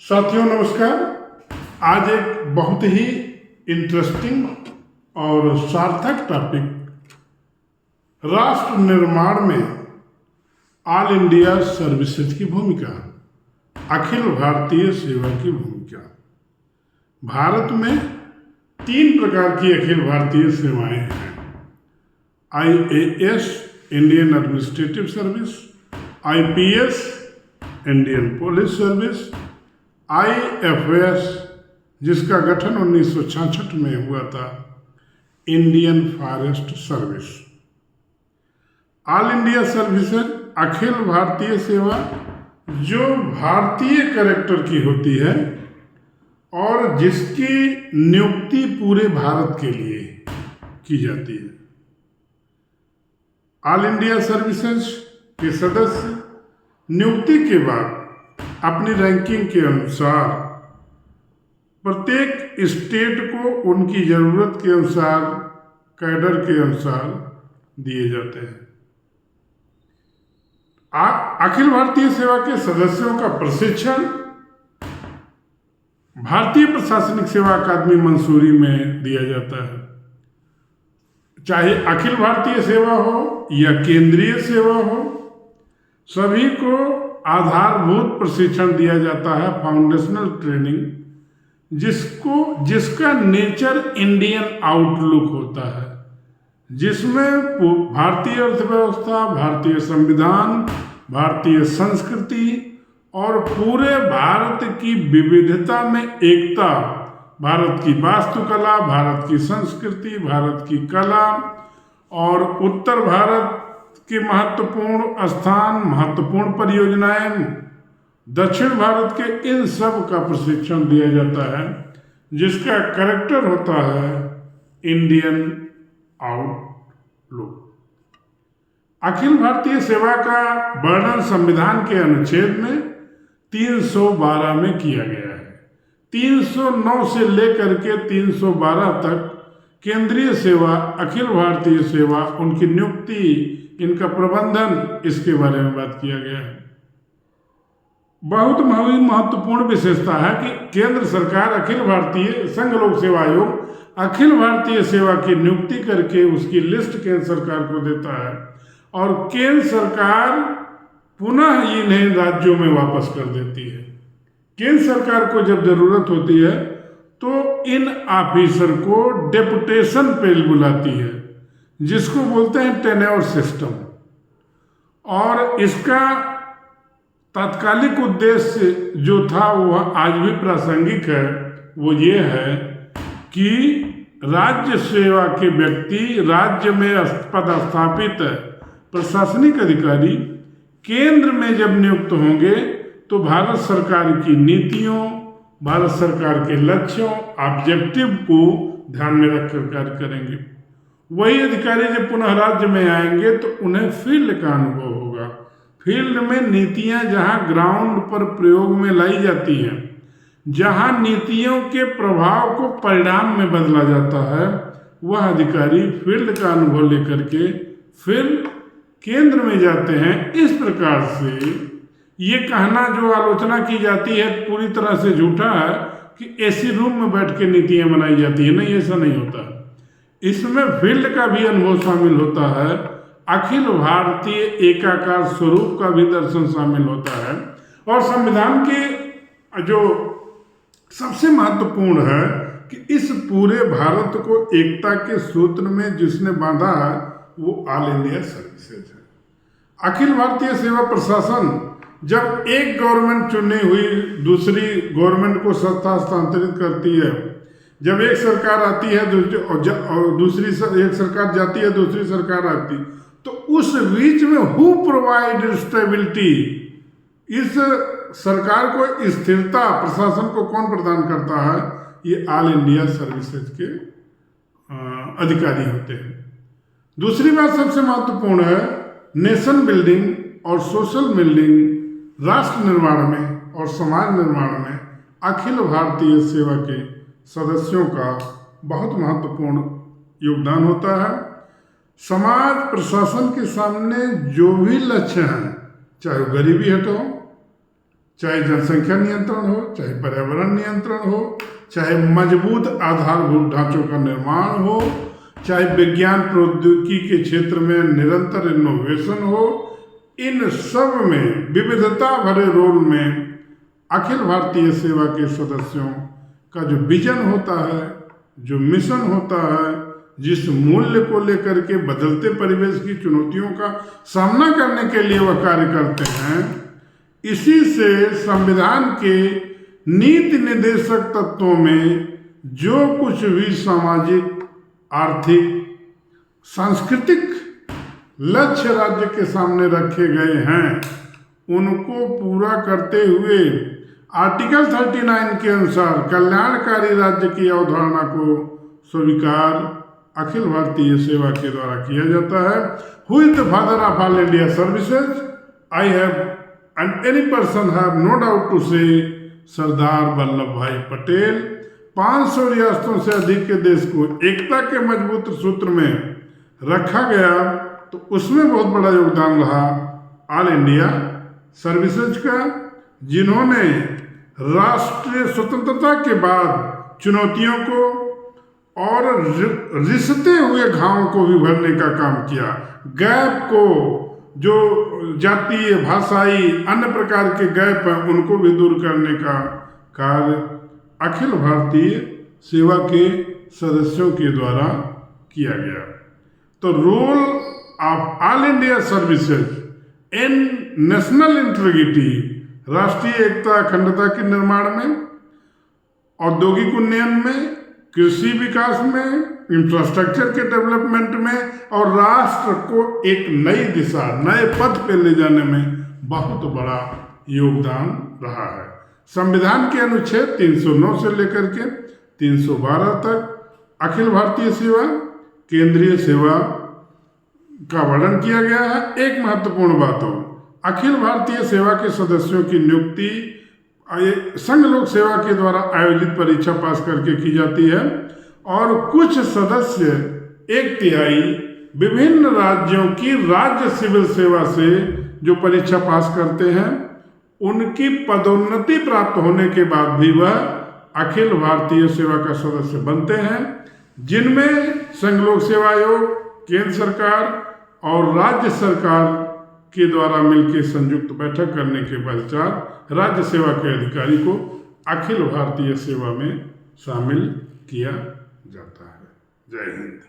साथियों नमस्कार। आज एक बहुत ही इंटरेस्टिंग और सार्थक टॉपिक, राष्ट्र निर्माण में ऑल इंडिया सर्विसेज की भूमिका, अखिल भारतीय सेवा की भूमिका। भारत में 3 प्रकार की अखिल भारतीय सेवाएं हैं। IAS Indian administrative service, IPS Indian police service, IFS जिसका गठन 1966 में हुआ था, Indian forest service. All India services अखिल भारतीय सेवा जो भारतीय कैरेक्टर की होती है और जिसकी नियुक्ति पूरे भारत के लिए की जाती है। ऑल इंडिया सर्विसेज के सदस्य नियुक्ति के बाद अपनी रैंकिंग के अनुसार प्रत्येक स्टेट को उनकी ज़रूरत के अनुसार, कैडर के अनुसार दिए जाते हैं। अखिल भारतीय सेवा के सदस्यों का प्रशिक्षण भारतीय प्रशासनिक सेवा अकादमी मंसूरी में दिया जाता है। चाहे अखिल भारतीय सेवा हो या केंद्रीय सेवा हो, सभी को आधारभूत प्रशिक्षण दिया जाता है, फाउंडेशनल ट्रेनिंग, जिसका नेचर इंडियन आउटलुक होता है, जिसमें भारतीय अर्थव्यवस्था, भारतीय संविधान, भारतीय संस्कृति और पूरे भारत की विविधता में एकता, भारत की वास्तुकला, भारत की संस्कृति, भारत की कला और उत्तर भारत के महत्वपूर्ण स्थान, महत्वपूर्ण परियोजनाएं, दक्षिण भारत के, इन सब का प्रशिक्षण दिया जाता है, जिसका कैरेक्टर होता है इंडियन आउटलुक। अखिल भारतीय सेवा का वर्णन संविधान के अनुच्छेद में 312 में किया गया है। 309 से लेकर के 312 तक केंद्रीय सेवा, अखिल भारतीय सेवा, उनकी नियुक्ति, इनका प्रबंधन, इसके बारे में बात किया गया है। बहुत महत्वपूर्ण विशेषता है कि केंद्र सरकार अखिल भारतीय संघ लोक सेवा आयोग अखिल भारतीय सेवा की नियुक्ति करके उसकी लिस्ट केंद्र सरकार को देता है और केंद्र सरकार पुनः इन्हें राज्यों में वापस कर देती है। केंद्र सरकार को जब जरूरत होती है तो इन ऑफिसर को डेपुटेशन पे बुलाती है, जिसको बोलते हैं टेन्योर सिस्टम। और इसका तात्कालिक उद्देश्य जो था वह आज भी प्रासंगिक है, वो ये है कि राज्य सेवा के व्यक्ति, राज्य में पदस्थापित प्रशासनिक अधिकारी केंद्र में जब नियुक्त होंगे तो भारत सरकार की नीतियों, भारत सरकार के लक्ष्यों, ऑब्जेक्टिव को ध्यान में रखकर कार्य करेंगे। वही अधिकारी जब पुनः राज्य में आएंगे तो उन्हें फील्ड का अनुभव होगा। फील्ड में नीतियां जहां ग्राउंड पर प्रयोग में लाई जाती हैं, जहां नीतियों के प्रभाव को परिणाम में बदला जाता है, वह अधिकारी फील्ड का अनुभव लेकर के फिर केंद्र में जाते हैं। इस प्रकार से ये कहना, जो आलोचना की जाती है, पूरी तरह से झूठा है कि एसी रूम में बैठ के नीतियां बनाई जाती है। नहीं, ऐसा नहीं होता। इसमें फील्ड का भी अनुभव शामिल होता है, अखिल भारतीय एकाकार स्वरूप का भी दर्शन शामिल होता है। और संविधान के जो सबसे महत्वपूर्ण है कि इस पूरे भारत को एकता के सूत्र में जिसने बांधा है वो ऑल इंडिया सर्विसेज है। अखिल भारतीय सेवा प्रशासन जब एक गवर्नमेंट चुनी हुई दूसरी गवर्नमेंट को सत्ता हस्तांतरित करती है, जब एक सरकार आती है और दूसरी एक सरकार जाती है, दूसरी सरकार आती, तो उस बीच में हु प्रोवाइड स्टेबिलिटी, इस सरकार को स्थिरता, प्रशासन को कौन प्रदान करता है? ये ऑल इंडिया सर्विसेज के अधिकारी होते हैं। दूसरी बात सबसे महत्वपूर्ण है, नेशन बिल्डिंग और सोशल बिल्डिंग, राष्ट्र निर्माण में और समाज निर्माण में अखिल भारतीय सेवा के सदस्यों का बहुत महत्वपूर्ण योगदान होता है। समाज प्रशासन के सामने जो भी लक्ष्य हैं, चाहे गरीबी हटाओ, चाहे जनसंख्या नियंत्रण हो, चाहे पर्यावरण नियंत्रण हो, चाहे मजबूत आधारभूत ढांचों का निर्माण हो, चाहे विज्ञान प्रौद्योगिकी के क्षेत्र में निरंतर इनोवेशन हो, इन सब में विविधता भरे रोल में अखिल भारतीय सेवा के सदस्यों का जो विजन होता है, जो मिशन होता है, जिस मूल्य को लेकर के बदलते परिवेश की चुनौतियों का सामना करने के लिए वह कार्य करते हैं, इसी से संविधान के नीति निर्देशक तत्वों में जो कुछ भी सामाजिक, आर्थिक, सांस्कृतिक लक्ष्य राज्य के सामने रखे गए हैं, उनको पूरा करते हुए आर्टिकल 39 के अनुसार कल्याणकारी राज्य की अवधारणा को स्वीकार अखिल भारतीय सेवा के द्वारा किया जाता है। Who is the father of all India services? I have and any person have no doubt to say Sardar Vallabh भाई पटेल। 500 रियासतों से अधिक के देश को एकता के मजबूत सूत्र में रखा गया, तो उसमें बहुत बड़ा योगदान रहा ऑल इंडिया सर्विसेज का, जिन्होंने राष्ट्रीय स्वतंत्रता के बाद चुनौतियों को और रिसते हुए घावों को भी भरने का काम किया। गैप को, जो जातीय, भाषाई, अन्य प्रकार के गैप हैं, उनको भी दूर करने का कार्य अखिल भारतीय सेवा के सदस्यों के द्वारा किया गया। तो role of all India services in national integrity, राष्ट्रीय एकता अखंडता के निर्माण में, औद्योगिक उन्नयन में, कृषि विकास में, इंफ्रास्ट्रक्चर के डेवलपमेंट में और राष्ट्र को एक नई दिशा, नए पथ पे ले जाने में बहुत बड़ा योगदान रहा है। संविधान के अनुच्छेद 309 से लेकर के 312 तक अखिल भारतीय सेवा, केंद्रीय सेवा का वर्णन किया गया है। एक महत्वपूर्ण बात हो, अखिल भारतीय सेवा के सदस्यों की नियुक्ति संघ लोक सेवा के द्वारा आयोजित परीक्षा पास करके की जाती है, और कुछ सदस्य 1/3 विभिन्न राज्यों की राज्य सिविल सेवा से जो परीक्षा पास करते हैं, उनकी पदोन्नति प्राप्त होने के बाद भी वह अखिल भारतीय सेवा का सदस्य बनते हैं, जिनमें संघ लोक सेवा आयोग, केंद्र सरकार और राज्य सरकार के द्वारा मिलकर संयुक्त बैठक करने के पश्चात राज्य सेवा के अधिकारी को अखिल भारतीय सेवा में शामिल किया जाता है। जय हिंद।